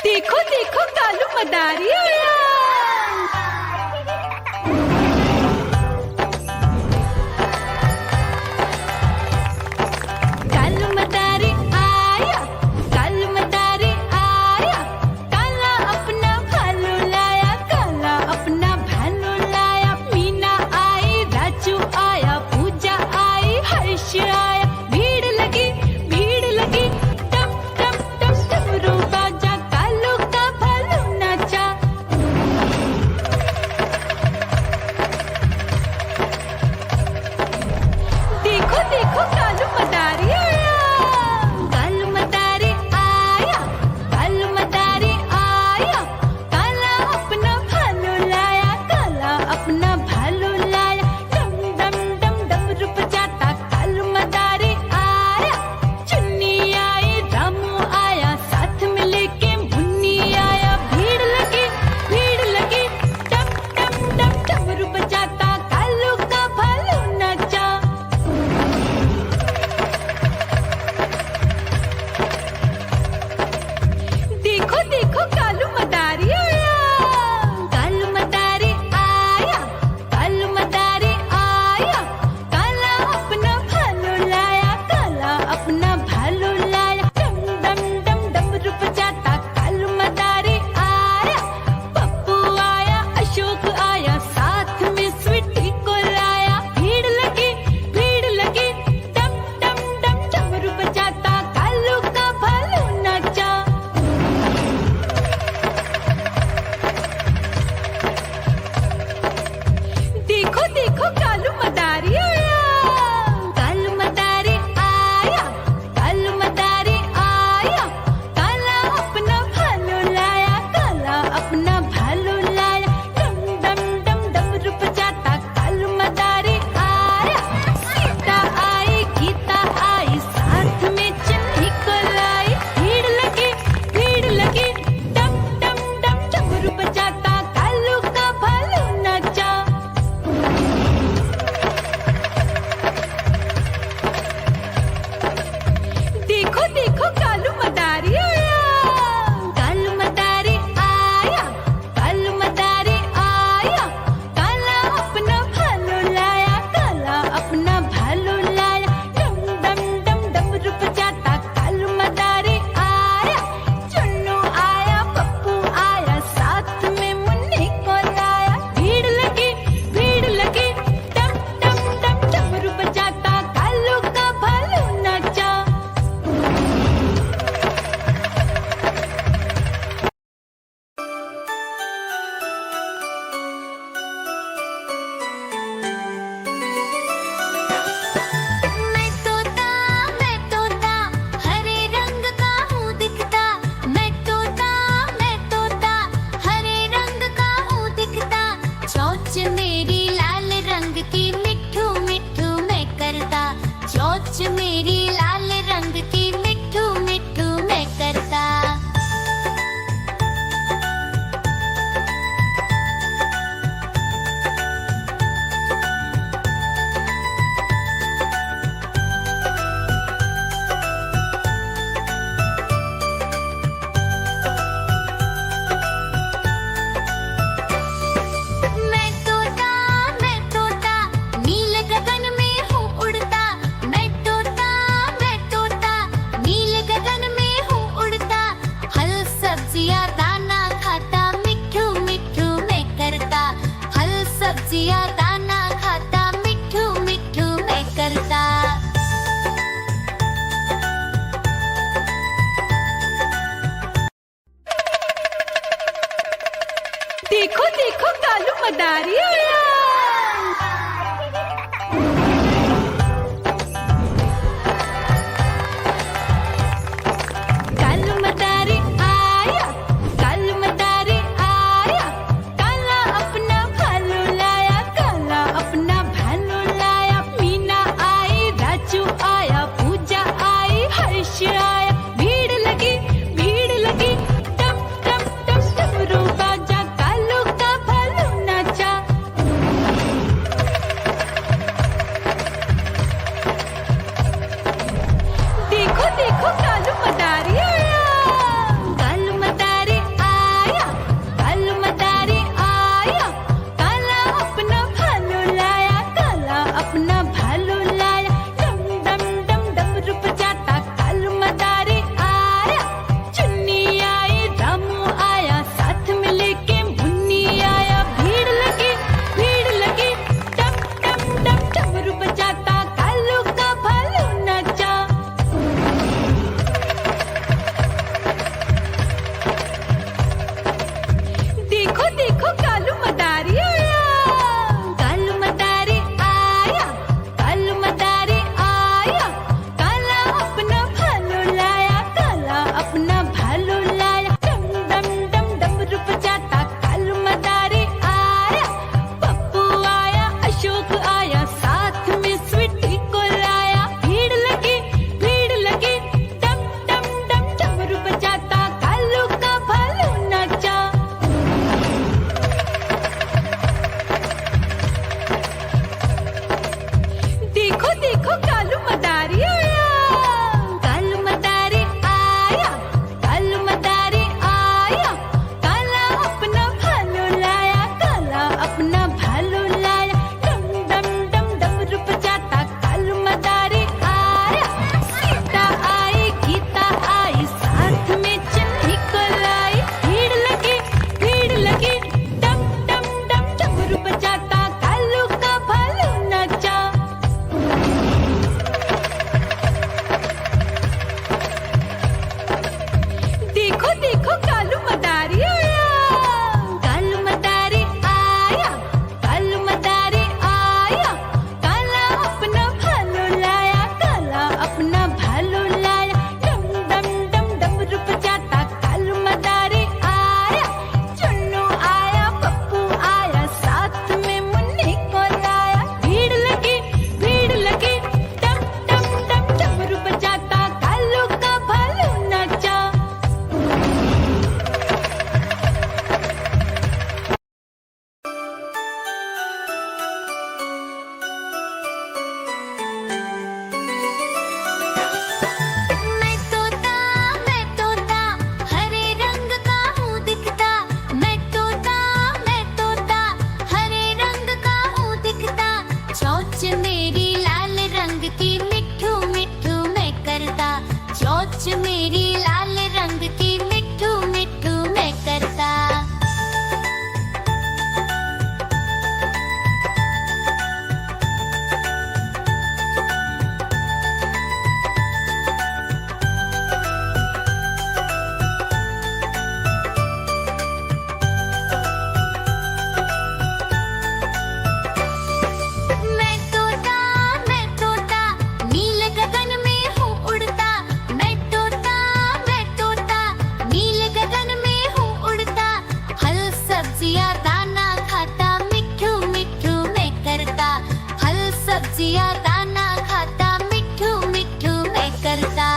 देखो देखो कालू मदारी आया। कालू मदारी आया, कालू मदारी आया। काला अपना भालू लाया, काला अपना भालू लाया। मीना आई, राजू आया, पूजा आई, हर्ष आया। भीड़ लगी टप टप टप डमरू बाजा, कालू का भालू नाचा। देखो देखो कालू मदारी आया, कालू मदारी आया, कालू मदारी आया। काला अपना भालू लाया, काला अपना भालू लाया। डम डम डम डमरू बजाता कालू मदारी आया। चुन्नी आई, रामू आया, साथ में लेके मुन्नी आया। भीड़ लगी टप टप टप डमरू बजाता कालू का भालू नाचा। देखो देखो कालू मदारी आया, कालू मदारी आया, कालू मदारी आया। काला अपना भालू लाया, काला अपना भालू लाया। डम डम डम डमरू बजाता कालू मदारी आया। पप्पू आया, अशोक आया, साथ में स्वीटी को लाया। भीड़ लगी डम डम डम डमरू बजाता कालू का भालू नाचा। देखो देखो कालू मदारी आया, कालू मदारी आया, कालू मदारी आया। काला अपना भालू लाया, काला अपना भालू लाया। डम डम डम डमरू बजाता कालू मदारी आया। सीता आई, गीता आई, साथ में चन्नी को लाई। भीड़ लगी डम डम डम डमरू बजाता कालू का भालू नाचा। देखो देखो कालू मदारी आया, कालू मदारी आया, कालू मदारी आया। काला अपना भालू लाया, काला अपना भालू लाया। डम डम डम डमरू बजाता कालू मदारी आया। चुन्नू आया, पप्पू आया, साथ में मुन्नी को लाया। भीड़ लगी टप टप टप डमरू बजाता कालू का भालू नाचा। मैं तोता हरे रंग का हूँ दिखता। मैं तोता हरे रंग का हूँ दिखता। चोंच मेरी लाल रंग की मिट्ठू मिट्ठू मैं करता। चोंच मेरी लाल रंग की मिट्ठू मिट्ठू मैं करता। मैं तोता नील गगन में हूँ उड़ता। मैं तोता नील गगन में हूँ उड़ता। फल सब्जियाँ दाना खाता, मिट्ठू मिट्ठू मैं करता। फल सब्जियाँ दाना खाता, मिट्ठू मिट्ठू मैं करता। देखो देखो कालू मदारी आया। कालू मदारी आया, कालू मदारी आया। काला अपना भालू लाया, काला अपना भालू लाया। मीना आई, राजू आया, पूजा आई, हर्ष आया। भीड़ लगी टप टप टप डमरू बाजा, कालू का भालू नाचा। देखो कालू मदारी आया, कालू मदारी आया, कालू मदारी आया, काला अपना भालू लाया, काला अपना भालू लाया, डम डम डम डमरू बजाता कालू मदारी आया, चुन्नू आया, पप्पू आया, साथ में मुन्नी को लाया, भीड़ लगी डम डम डम डमरू बजाता कालू का भालू नाचा। मैं तोता हरे रंग का हूँ दिखता, मैं तोता हरे रंग का हूँ दिखता, चोंच मेरी लाल रंग की मिट्ठू मिट्ठू मैं करता, चोंच मेरी लाल रंग की मिट्ठू मिट्ठू मैं करता। मैं तोता नीले गगन में हूँ उड़ता, मैं तोता नीले गगन में हूँ उड़ता, फल सब्जियाँ दाना खाता, मिट्ठू मिट्ठू मैं करता, फल सब्जियाँ दाना खाता, मिट्ठू मिट्ठू मैं करता।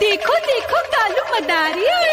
देखो देखो कालू मदारी आया।